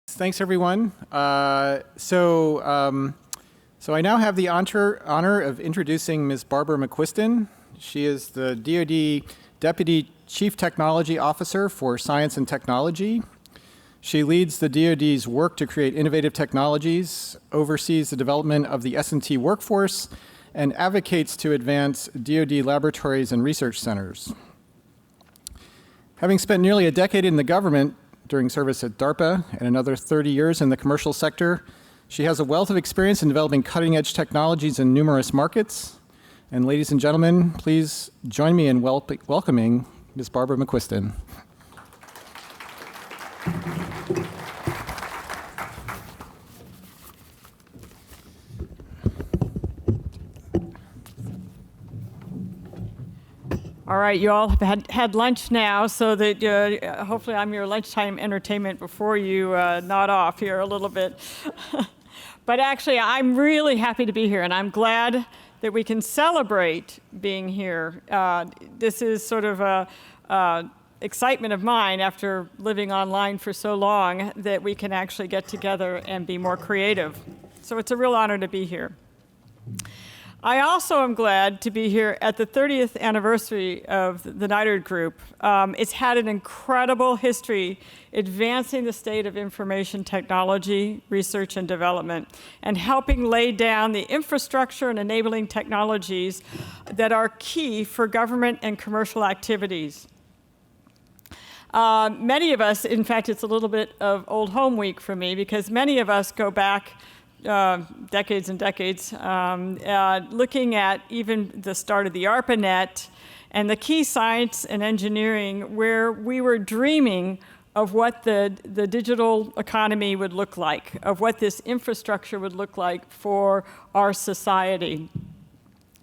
Thanks, everyone. So I now have the honor of introducing Ms. Barbara McQuiston. She is the DoD Deputy Chief Technology Officer for Science and Technology. She leads the DoD's work to create innovative technologies, oversees the development of the S&T workforce, and advocates to advance DoD laboratories and research centers. Having spent nearly a decade in the government during service at DARPA and another 30 years in the commercial sector, she has a wealth of experience in developing cutting-edge technologies in numerous markets. And ladies and gentlemen, please join me in welcoming Ms. Barbara McQuiston. All right, you all have had lunch now, so that hopefully I'm your lunchtime entertainment before you nod off here a little bit. But actually, I'm really happy to be here, and I'm glad that we can celebrate being here. This is sort of a excitement of mine after living online for so long that we can actually get together and be more creative. So it's a real honor to be here. I also am glad to be here at the 30th anniversary of the NITRD group. It's had an incredible history advancing the state of information technology, research and development, and helping lay down the infrastructure and enabling technologies that are key for government and commercial activities. Many of us, in fact, it's a little bit of old home week for me because many of us go back decades and decades, looking at even the start of the ARPANET and the key science and engineering where we were dreaming of what the digital economy would look like, of what this infrastructure would look like for our society.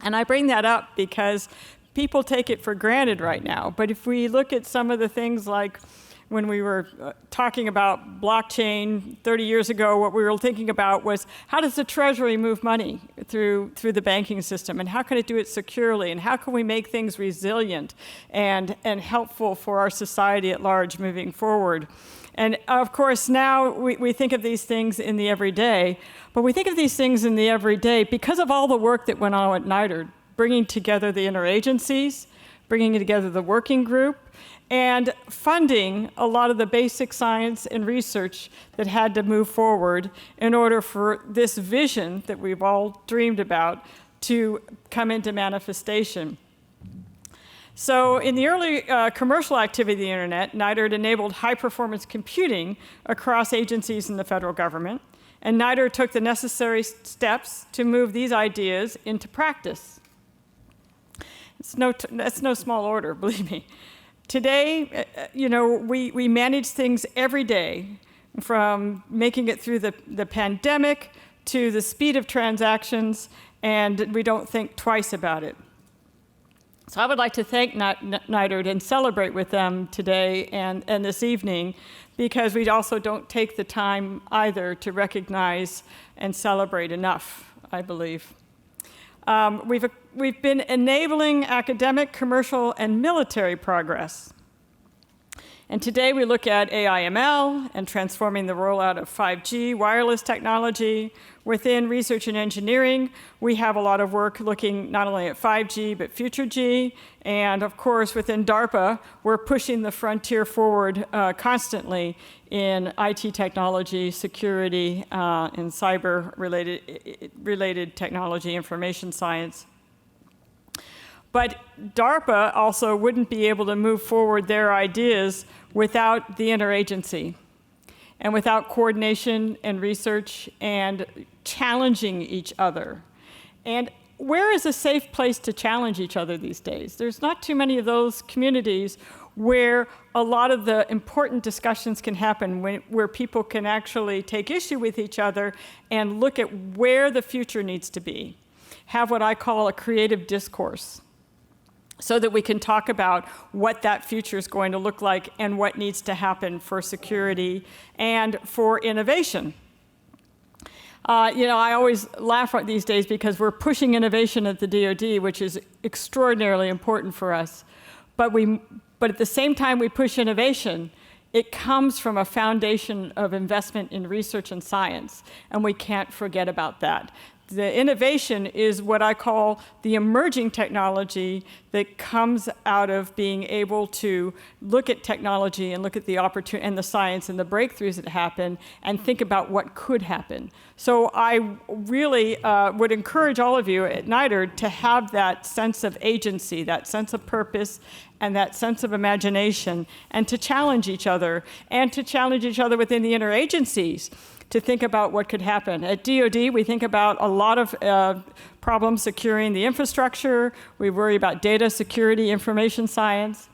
And I bring that up because people take it for granted right now. But if we look at some of the things like when we were talking about blockchain 30 years ago, what we were thinking about was how does the Treasury move money through the banking system, and how can it do it securely, and how can we make things resilient and helpful for our society at large moving forward. And of course, now we think of these things in the everyday, but we think of these things in the everyday because of all the work that went on at NITRD, bringing together the interagencies, bringing together the working group, and funding a lot of the basic science and research that had to move forward in order for this vision that we've all dreamed about to come into manifestation. So in the early commercial activity of the internet, NITRD enabled high-performance computing across agencies in the federal government, and NITRD took the necessary steps to move these ideas into practice. That's no small order, believe me. Today, we manage things every day, from making it through the pandemic to the speed of transactions, and we don't think twice about it. So I would like to thank NITRD and celebrate with them today and this evening, because we also don't take the time either to recognize and celebrate enough, I believe. We've been enabling academic, commercial, and military progress. And today we look at AI/ML and transforming the rollout of 5G wireless technology. Within research and engineering, we have a lot of work looking not only at 5G, but future G. And of course, within DARPA, we're pushing the frontier forward constantly in IT technology, security, and cyber-related technology, information science. But DARPA also wouldn't be able to move forward their ideas without the interagency and without coordination and research and challenging each other. And where is a safe place to challenge each other these days? There's not too many of those communities where a lot of the important discussions can happen, where people can actually take issue with each other and look at where the future needs to be. Have what I call a creative discourse, so that we can talk about what that future is going to look like and what needs to happen for security and for innovation. I always laugh at these days because we're pushing innovation at the DoD, which is extraordinarily important for us. but at the same time we push innovation, it comes from a foundation of investment in research and science, and we can't forget about that. The innovation is what I call the emerging technology that comes out of being able to look at technology and look at the opportunity and the science and the breakthroughs that happen and think about what could happen. So I really would encourage all of you at NITRD to have that sense of agency, that sense of purpose, and that sense of imagination, and to challenge each other, and to challenge each other within the interagencies to think about what could happen. At DoD, we think about a lot of problems securing the infrastructure. We worry about data security, information science,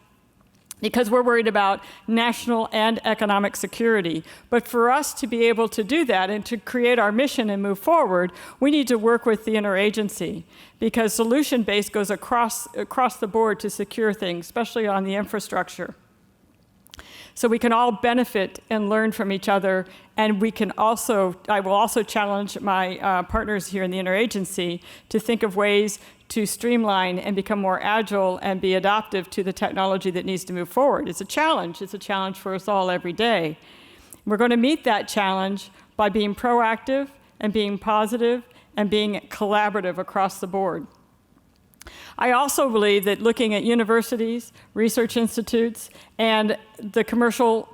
because we're worried about national and economic security. But for us to be able to do that and to create our mission and move forward, we need to work with the interagency, because solution-based goes across the board to secure things, especially on the infrastructure. So we can all benefit and learn from each other, and we can also, I will also challenge my partners here in the interagency to think of ways to streamline and become more agile and be adaptive to the technology that needs to move forward. It's a challenge. It's a challenge for us all every day. We're going to meet that challenge by being proactive and being positive and being collaborative across the board. I also believe that looking at universities, research institutes, and the commercial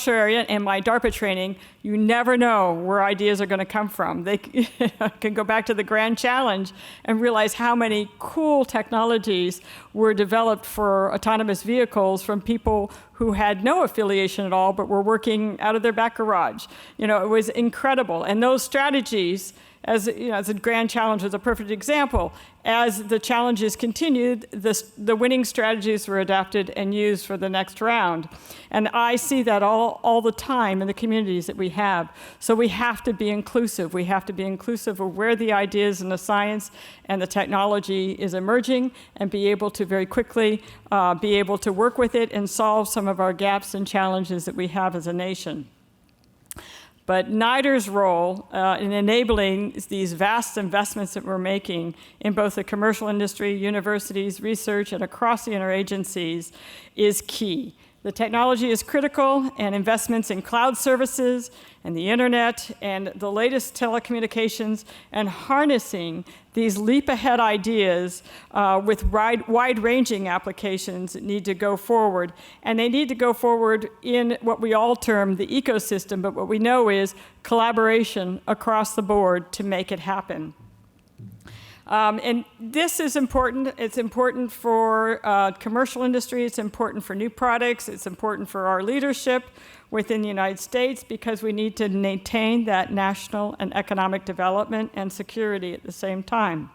area and my DARPA training, you never know where ideas are going to come from. They can go back to the grand challenge and realize how many cool technologies were developed for autonomous vehicles from people who had no affiliation at all, but were working out of their back garage. You know, it was incredible. And those strategies, as a grand challenge was a perfect example. As the challenges continued, the winning strategies were adapted and used for the next round. And I see that all the time in the communities that we have. So we have to be inclusive. We have to be inclusive of where the ideas and the science and the technology is emerging, and be able to very quickly be able to work with it and solve some of our gaps and challenges that we have as a nation. But NITRD's role in enabling these vast investments that we're making in both the commercial industry, universities, research, and across the interagencies is key. The technology is critical, and investments in cloud services and the internet and the latest telecommunications and harnessing these leap-ahead ideas with wide-ranging applications need to go forward. And they need to go forward in what we all term the ecosystem, but what we know is collaboration across the board to make it happen. And this is important. It's important for commercial industry. It's important for new products. It's important for our leadership within the United States, because we need to maintain that national and economic development and security at the same time.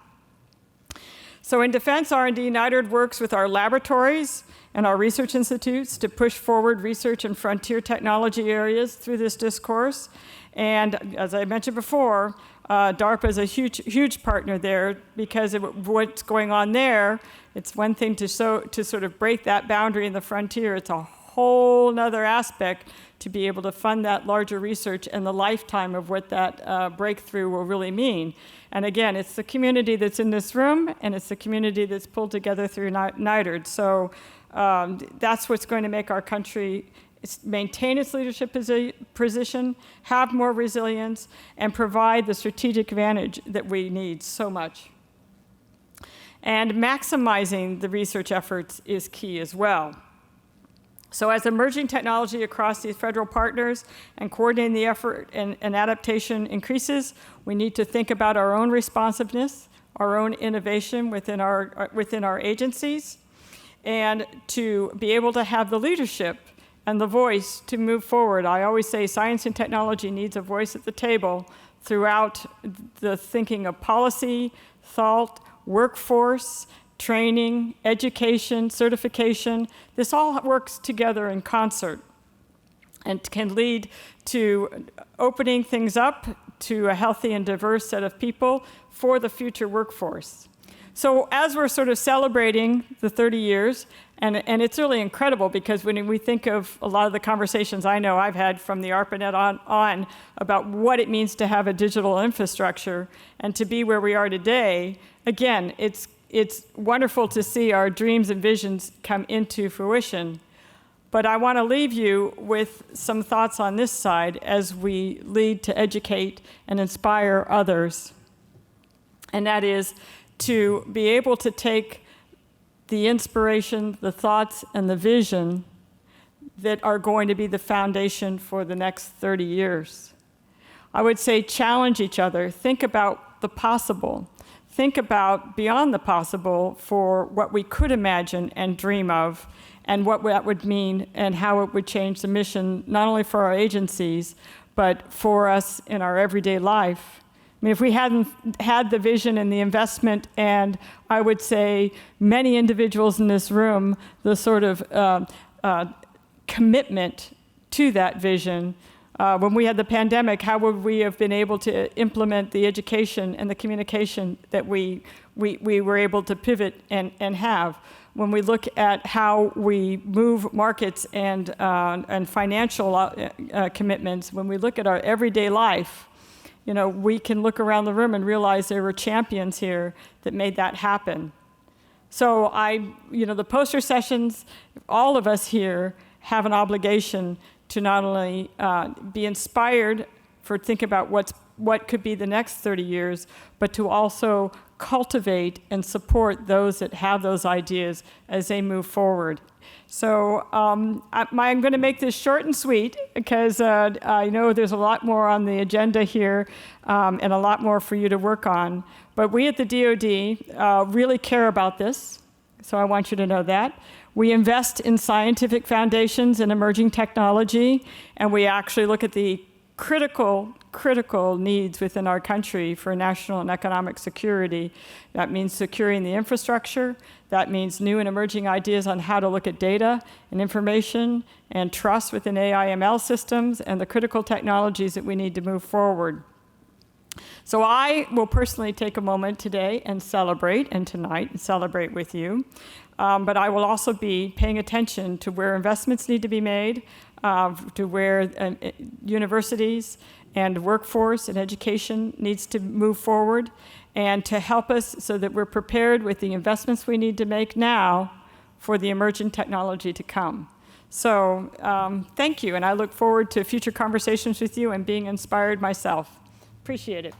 So in defense R&D, NITRD works with our laboratories and our research institutes to push forward research in frontier technology areas through this discourse. And as I mentioned before, DARPA is a huge partner there, because of what's going on there. It's one thing to sort of break that boundary in the frontier. It's a whole nother aspect to be able to fund that larger research and the lifetime of what that breakthrough will really mean. And again, it's the community that's in this room, and it's the community that's pulled together through NITRD. So that's what's going to make our country maintain its leadership position, have more resilience, and provide the strategic advantage that we need so much. And maximizing the research efforts is key as well. So as emerging technology across these federal partners and coordinating the effort and adaptation increases, we need to think about our own responsiveness, our own innovation within our agencies, and to be able to have the leadership and the voice to move forward. I always say science and technology needs a voice at the table throughout the thinking of policy, thought, workforce, training, education, certification. This all works together in concert and can lead to opening things up to a healthy and diverse set of people for the future workforce. So as we're sort of celebrating the 30 years, and it's really incredible, because when we think of a lot of the conversations I know I've had from the ARPANET on about what it means to have a digital infrastructure and to be where we are today, again, it's it's wonderful to see our dreams and visions come into fruition. But I want to leave you with some thoughts on this side as we lead to educate and inspire others. And that is to be able to take the inspiration, the thoughts, and the vision that are going to be the foundation for the next 30 years. I would say challenge each other. Think about the possible. Think about beyond the possible for what we could imagine and dream of, and what that would mean and how it would change the mission, not only for our agencies, but for us in our everyday life. I mean, if we hadn't had the vision and the investment, and I would say many individuals in this room, the sort of commitment to that vision, when we had the pandemic, how would we have been able to implement the education and the communication that we were able to pivot and have? When we look at how we move markets and financial commitments, when we look at our everyday life, you know, we can look around the room and realize there were champions here that made that happen. So the poster sessions, all of us here have an obligation to not only be inspired for think about what could be the next 30 years, but to also cultivate and support those that have those ideas as they move forward. So I'm going to make this short and sweet because I know there's a lot more on the agenda here and a lot more for you to work on. But we at the DoD really care about this, so I want you to know that. We invest in scientific foundations and emerging technology, and we actually look at the critical needs within our country for national and economic security. That means securing the infrastructure. That means new and emerging ideas on how to look at data and information and trust within AI/ML systems and the critical technologies that we need to move forward. So I will personally take a moment today and celebrate, and tonight, and celebrate with you. But I will also be paying attention to where investments need to be made, to where universities and workforce and education needs to move forward, and to help us so that we're prepared with the investments we need to make now for the emerging technology to come. So thank you, and I look forward to future conversations with you and being inspired myself. Appreciate it.